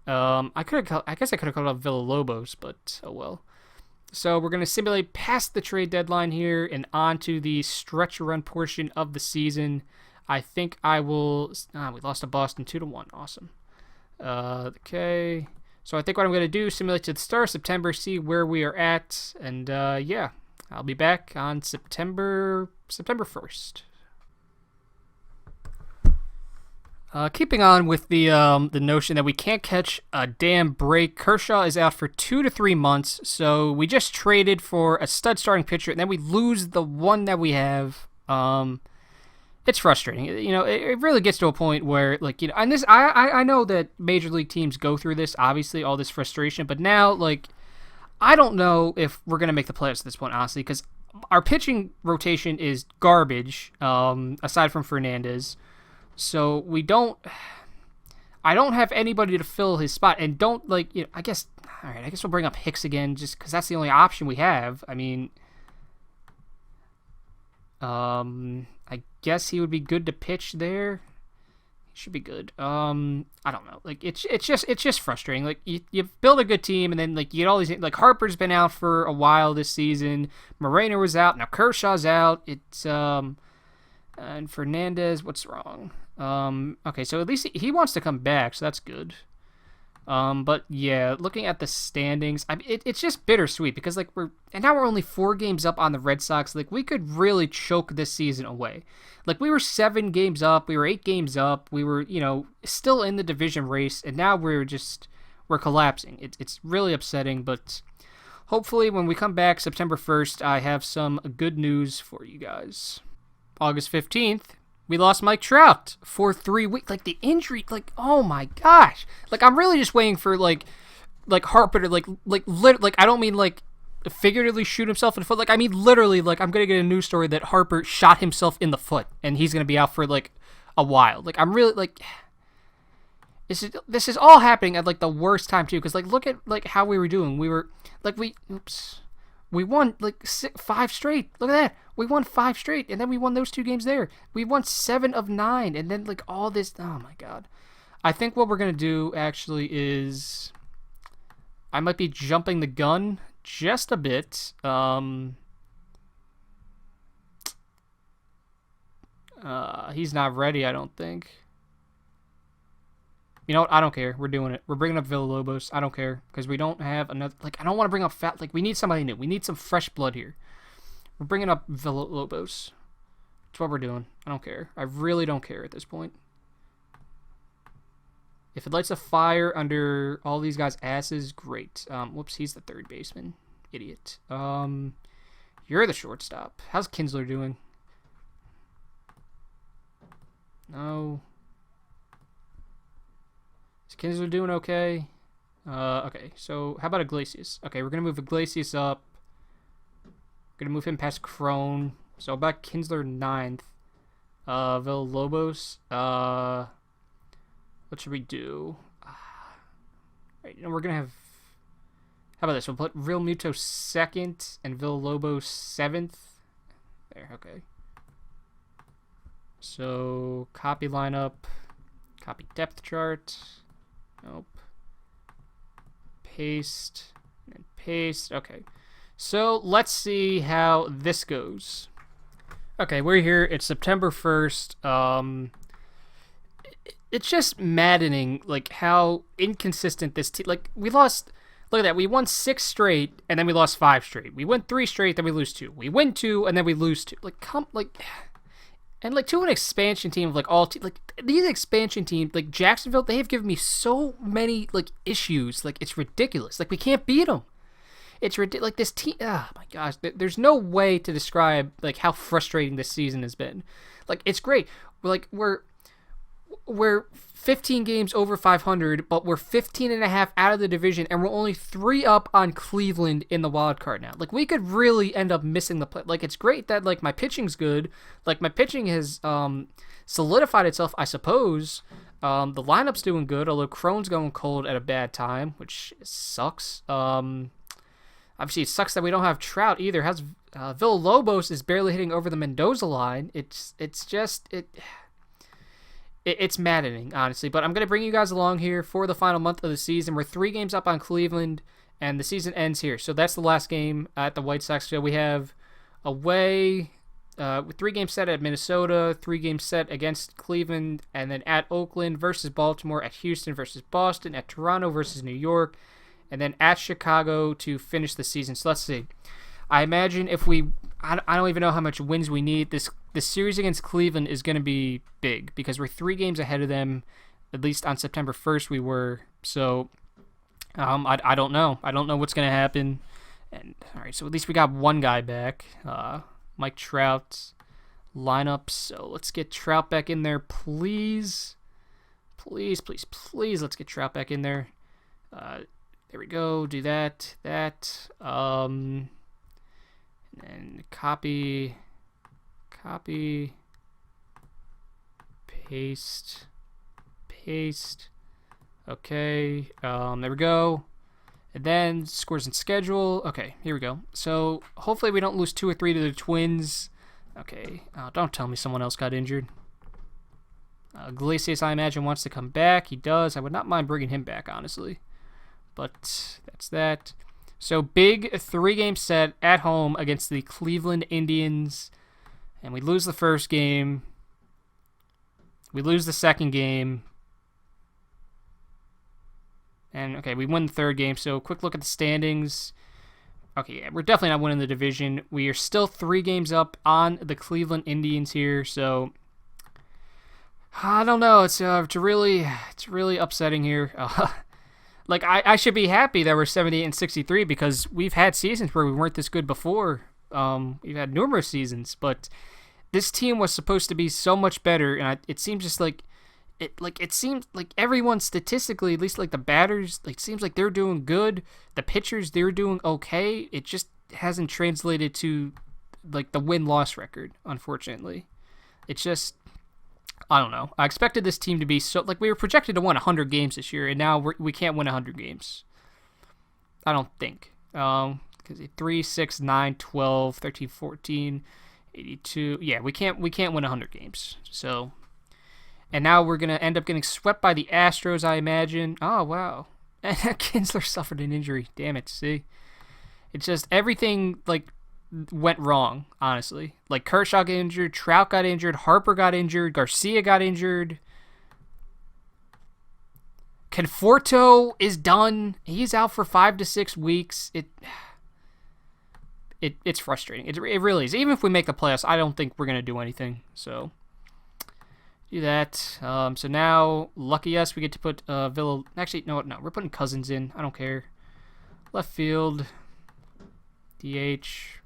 I guess I could have called up Villalobos, but oh well. So we're going to simulate past the trade deadline here and on to the stretch run portion of the season. I think I will... we lost to Boston 2-1. Awesome. Okay. So I think what I'm going to do, simulate to the start of September, see where we are at. And yeah, I'll be back on September 1st. Keeping on with the notion that we can't catch a damn break, Kershaw is out for 2 to 3 months, so we just traded for a stud starting pitcher, and then we lose the one that we have. It's frustrating. You know, it really gets to a point where, like, you know, and this, I know that major league teams go through this, obviously, all this frustration, but now, like, I don't know if we're going to make the playoffs at this point, honestly, because our pitching rotation is garbage, aside from Fernandez. So I don't have anybody to fill his spot, and don't, like, you know, I guess we'll bring up Hicks again, just because that's the only option we have. I mean, I guess he would be good to pitch there. He should be good. I don't know. Like, it's just frustrating. Like, you build a good team, and then, like, you get all these, like, Harper's been out for a while this season. Moreno was out. Now Kershaw's out. It's and Fernandez, what's wrong? Okay, so at least he wants to come back, so that's good. But yeah, looking at the standings, it's just bittersweet because, like, now we're only 4 games up on the Red Sox. Like, we could really choke this season away. Like, we were 7 games up, we were 8 games up, we were, you know, still in the division race, and now we're collapsing. It's really upsetting, but hopefully when we come back September 1st, I have some good news for you guys. August 15th, we lost Mike Trout for 3 weeks. Like, the injury, like, oh my gosh. Like, I'm really just waiting for, like Harper to, like, I don't mean, like, figuratively shoot himself in the foot. Like, I mean, literally, like, I'm going to get a news story that Harper shot himself in the foot, and he's going to be out for, like, a while. Like, I'm really, like, this is all happening at, like, the worst time, too, because, like, look at, like, how we were doing. We were, like, we won, like, 5 straight. Look at that. We won 5 straight, and then we won those 2 games there. We won 7 of 9, and then, like, all this. Oh, my God. I think what we're going to do, actually, is I might be jumping the gun just a bit. He's not ready, I don't think. You know what? I don't care. We're doing it. We're bringing up Villalobos. I don't care. Because we don't have another... Like, I don't want to bring up fat... Like, we need somebody new. We need some fresh blood here. We're bringing up Villalobos. That's what we're doing. I don't care. I really don't care at this point. If it lights a fire under all these guys' asses, great. Whoops, he's the third baseman. Idiot. You're the shortstop. How's Kinsler doing? No... Kinsler doing okay? Okay, so how about Iglesias? Okay, we're going to move Iglesias up. Going to move him past Crone. So about Kinsler 9th. Villalobos. What should we do? Right, you know, we're going to have... How about this? We'll put Real Muto 2nd and Villalobos 7th. There, okay. So, copy lineup. Copy depth chart. Nope. Paste. And paste. Okay. So, let's see how this goes. Okay, we're here. It's September 1st. It's just maddening, like, how inconsistent this team... Like, we lost... Look at that. We won 6 straight, and then we lost 5 straight. We win 3 straight, then we lose 2. We win 2, and then we lose 2. Like, and, like, to an expansion team of, like, all... like, these expansion teams, like, Jacksonville, they have given me so many, like, issues. Like, it's ridiculous. Like, we can't beat them. It's ridiculous. Like, this team... Oh, my gosh. There's no way to describe, like, how frustrating this season has been. Like, it's great. We're 15 games over 500, but we're 15 and a half out of the division, and we're only 3 up on Cleveland in the wild card now. Like, we could really end up missing the play. Like, it's great that, like, my pitching's good. Like, my pitching has solidified itself, I suppose. The lineup's doing good, although Crone's going cold at a bad time, which sucks. Obviously, it sucks that we don't have Trout either. Villalobos is barely hitting over the Mendoza line. It's maddening, honestly. But I'm going to bring you guys along here for the final month of the season. We're 3 games up on Cleveland, and the season ends here. So that's the last game at the White Sox. So we have away, with 3 games set at Minnesota, 3 games set against Cleveland, and then at Oakland versus Baltimore, at Houston versus Boston, at Toronto versus New York, and then at Chicago to finish the season. So let's see. I imagine if I don't even know how much wins we need. This series against Cleveland is going to be big because we're 3 games ahead of them. At least on September 1st we were. So I don't know. I don't know what's going to happen. And all right, so at least we got one guy back. Mike Trout lineup. So let's get Trout back in there, please. Please, please, please. Let's get Trout back in there. There we go. Do that. And copy, paste. Okay, there we go. And then scores and schedule. Okay, here we go. So hopefully we don't lose 2 or 3 to the Twins. Okay, don't tell me someone else got injured. Iglesias, I imagine, wants to come back. He does. I would not mind bringing him back, honestly. But that's that. So big 3-game set at home against the Cleveland Indians. And we lose the first game. We lose the second game. And, okay, we win the third game. So quick look at the standings. Okay, yeah, we're definitely not winning the division. We are still 3 games up on the Cleveland Indians here. So I don't know. It's really upsetting here. Like, I should be happy that we're 78-63 because we've had seasons where we weren't this good before. We've had numerous seasons, but this team was supposed to be so much better, and it seems just like it seems like everyone statistically, at least like the batters, like seems like they're doing good. The pitchers, they're doing okay. It just hasn't translated to like the win-loss record, unfortunately. It's just, I don't know. I expected this team to be so, like, we were projected to win 100 games this year, and now we can't win 100 games. I don't think. Because 3, 6, 9, 12, 13, 14, 82. Yeah, we can't win 100 games. So, and now we're going to end up getting swept by the Astros, I imagine. Oh, wow. And Kinsler suffered an injury. Damn it, see? It's just everything, like, went wrong, honestly. Like, Kershaw got injured, Trout got injured, Harper got injured, Garcia got injured. Conforto is done. He's out for 5 to 6 weeks. It's frustrating. It really is. Even if we make the playoffs, I don't think we're going to do anything. So, do that. So now, lucky us, we get to put Villa. Actually, no, we're putting Cousins in. I don't care. Left field. DH.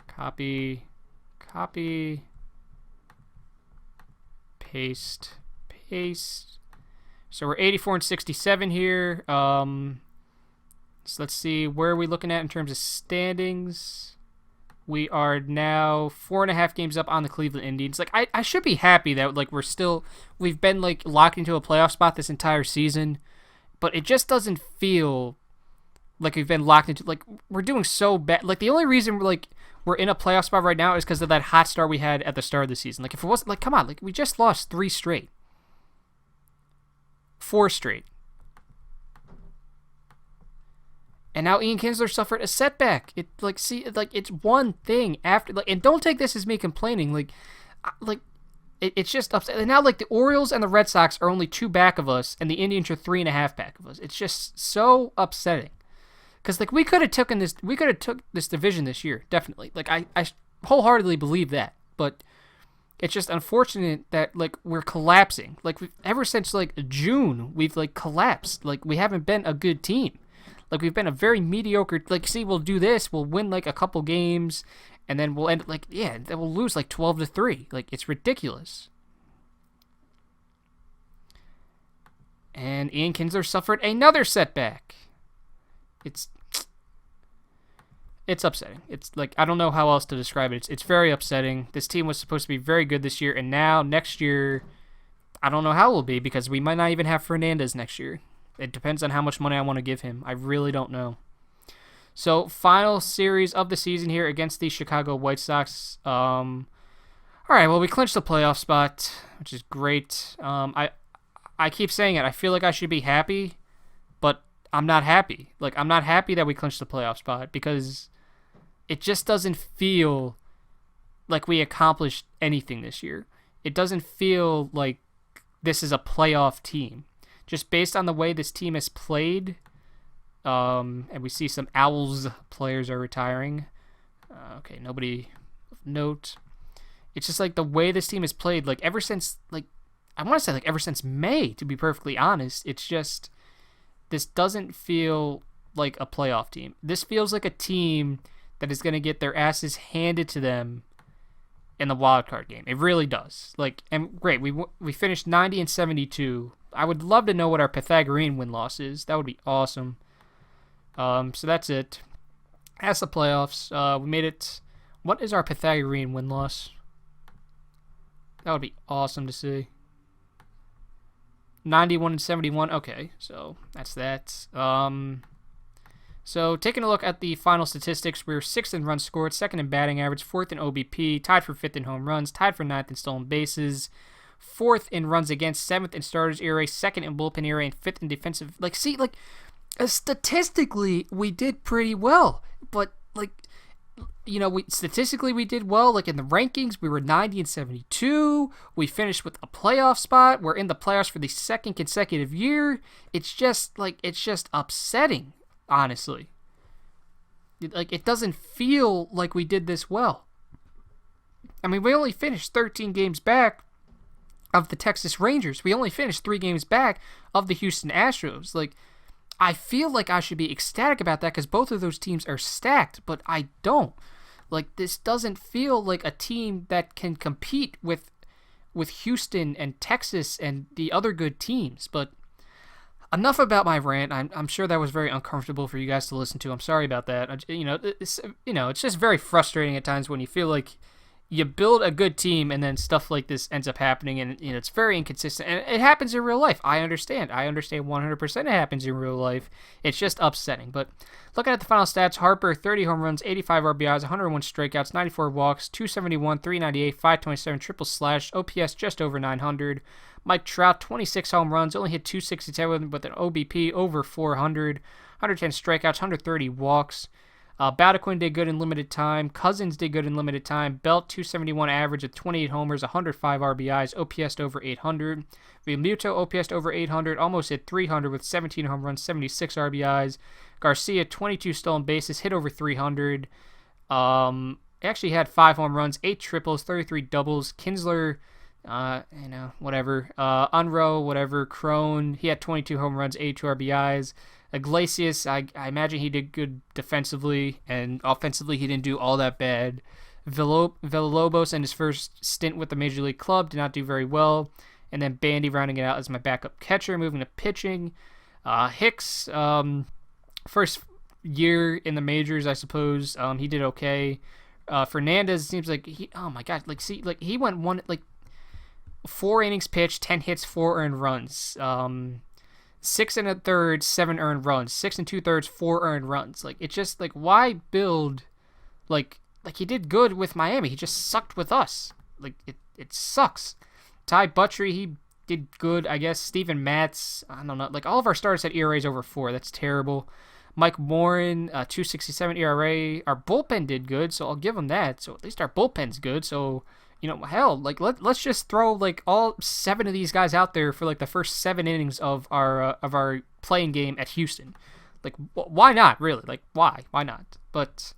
Copy. Paste. So we're 84-67 here. So let's see, where are we looking at in terms of standings? We are now 4.5 games up on the Cleveland Indians. Like, I should be happy that, like, we've been, like, locked into a playoff spot this entire season, but it just doesn't feel like we've been locked into, like, we're doing so bad. Like, the only reason we're in a playoff spot right now is because of that hot start we had at the start of the season. Like, if it wasn't, like, come on, like, we just lost 4 straight. And now Ian Kinsler suffered a setback. It's one thing after, like, and don't take this as me complaining. It's just upset. And now, like, the Orioles and the Red Sox are only 2 back of us, and the Indians are 3.5 back of us. It's just so upsetting. Because, like, we could have took this division this year, definitely. Like, I wholeheartedly believe that. But it's just unfortunate that, like, we're collapsing. Like, ever since, like, June, we've, like, collapsed. Like, we haven't been a good team. Like, we've been a very mediocre, like, see, we'll do this, we'll win, like, a couple games, and then we'll end, like, yeah, then we'll lose, like, 12-3. Like, it's ridiculous. And Ian Kinsler suffered another setback. It's upsetting. It's, like, I don't know how else to describe it. It's very upsetting. This team was supposed to be very good this year, and now, next year, I don't know how it will be, because we might not even have Fernandez next year. It depends on how much money I want to give him. I really don't know. So, final series of the season here against the Chicago White Sox. All right, well, we clinched the playoff spot, which is great. I keep saying it. I feel like I should be happy, but I'm not happy. Like, I'm not happy that we clinched the playoff spot because it just doesn't feel like we accomplished anything this year. It doesn't feel like this is a playoff team. Just based on the way this team has played, and we see some Owls players are retiring. Okay, nobody of note. It's just like the way this team has played, like ever since, like I want to say like ever since May, to be perfectly honest. It's just, this doesn't feel like a playoff team. This feels like a team that is going to get their asses handed to them in the wild card game. It really does. Like, and great, we finished 90 and 72. I would love to know what our Pythagorean win-loss is. That would be awesome. So that's it. That's the playoffs. We made it. What is our Pythagorean win-loss? That would be awesome to see. 91 and 71. Okay, so that's that. So taking a look at the final statistics, we were 6th in runs scored, 2nd in batting average, 4th in OBP, tied for 5th in home runs, tied for 9th in stolen bases, 4th in runs against, 7th in starters ERA, 2nd in bullpen ERA, and 5th in defensive. Like, see, like, statistically, we did pretty well. But, like, you know, statistically we did well. Like, in the rankings, we were 90 and 72. We finished with a playoff spot. We're in the playoffs for the 2nd consecutive year. It's just, like, it's just upsetting, honestly. Like, it doesn't feel like we did this well. I mean, we only finished 13 games back of the Texas Rangers. We only finished 3 games back of the Houston Astros. Like, I feel like I should be ecstatic about that because both of those teams are stacked, but I don't. Like, this doesn't feel like a team that can compete with Houston and Texas and the other good teams. But enough about my rant. I'm sure that was very uncomfortable for you guys to listen to. I'm sorry about that. It's just very frustrating at times when you feel like you build a good team and then stuff like this ends up happening, and it's very inconsistent. And it happens in real life. I understand 100% it happens in real life. It's just upsetting. But looking at the final stats, Harper 30 home runs, 85 RBIs, 101 strikeouts, 94 walks, 271, 398, 527 triple slash, OPS just over 900. Mike Trout 26 home runs, only hit 267 with an OBP over 400, 110 strikeouts, 130 walks. Badaquin did good in limited time. Cousins did good in limited time. Belt 271 average with 28 homers, 105 RBIs, OPS over 800. Realmuto OPS over 800, almost hit 300 with 17 home runs, 76 RBIs. Garcia 22 stolen bases, hit over 300. Actually had 5 home runs, 8 triples, 33 doubles. Kinsler, whatever. Unruh, whatever. Crone, he had 22 home runs, 82 RBIs. Iglesias, I imagine he did good defensively, and offensively he didn't do all that bad. Villalobos in his first stint with the Major League club did not do very well. And then Bandy rounding it out as my backup catcher, moving to pitching. Hicks, first year in the majors, I suppose. He did okay. Fernandez seems like he went 4 innings pitched, 10 hits, 4 earned runs. 6 1/3, 7 earned runs. 6 2/3, 4 earned runs. Like, it's just like, why build like he did good with Miami? He just sucked with us. Like, it sucks. Ty Buttrey, he did good, I guess. Steven Matz, I don't know. Like, all of our starters had ERAs over 4. That's terrible. Mike Morin, 2.67 ERA. Our bullpen did good, so I'll give him that. So at least our bullpen's good. So, hell, like, let's just throw like all 7 of these guys out there for like the first 7 innings of our playing game at Houston. Like, why not? Really? Like, why? Why not? But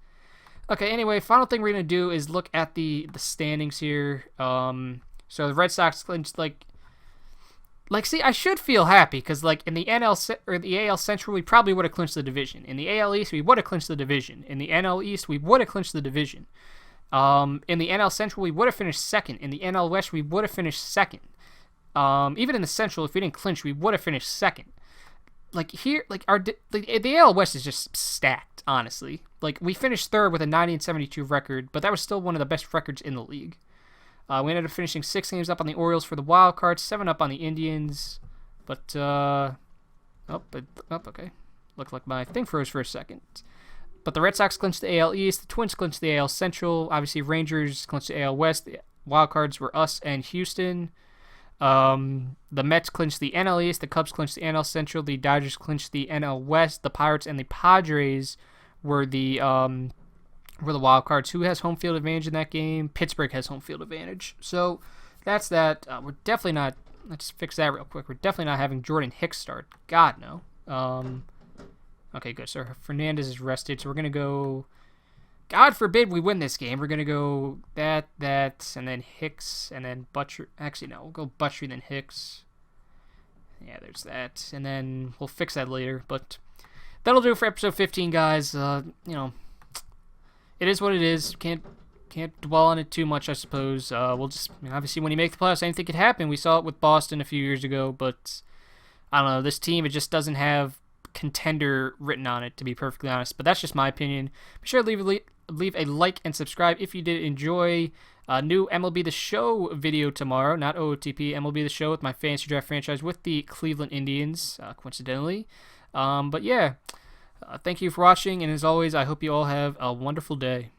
okay. Anyway, final thing we're gonna do is look at the standings here. So the Red Sox clinched see, I should feel happy because like in the the AL Central, we probably would have clinched the division. In the AL East, we would have clinched the division. In the NL East, we would have clinched the division. In the NL Central, we would have finished 2nd. In the NL West, we would have finished 2nd. Even in the Central, if we didn't clinch, we would have finished 2nd. Like here, like the AL West is just stacked, honestly. Like, we finished 3rd with a 90 and 72 record, but that was still one of the best records in the league. We ended up finishing 6 games up on the Orioles for the wild card, 7 up on the Indians. But okay. Looked like my thing froze for a second. But the Red Sox clinched the AL East. The Twins clinched the AL Central. Obviously, Rangers clinched the AL West. The wild cards were us and Houston. The Mets clinched the NL East, the Cubs clinched the NL Central, the Dodgers clinched the NL West, the Pirates and the Padres were the wild cards. Who has home field advantage in that game? Pittsburgh has home field advantage. So that's that. We're definitely not. Let's fix that real quick. We're definitely not having Jordan Hicks start. God no. Okay, good. So Fernandez is rested. So we're gonna go. God forbid we win this game. We're gonna go that, and then Hicks, and then Butcher. Actually, no. We'll go Butcher then Hicks. Yeah, there's that, and then we'll fix that later. But that'll do for episode 15, guys. It is what it is. Can't dwell on it too much, I suppose. We'll just obviously when you make the playoffs, anything could happen. We saw it with Boston a few years ago, but I don't know. This team, it just doesn't have contender written on it, to be perfectly honest. But that's just my opinion. Be sure to leave a like and subscribe if you did enjoy. New MLB The Show video tomorrow, not OOTP. MLB The Show with my fantasy draft franchise with the Cleveland Indians, coincidentally. But yeah, thank you for watching, and as always, I hope you all have a wonderful day.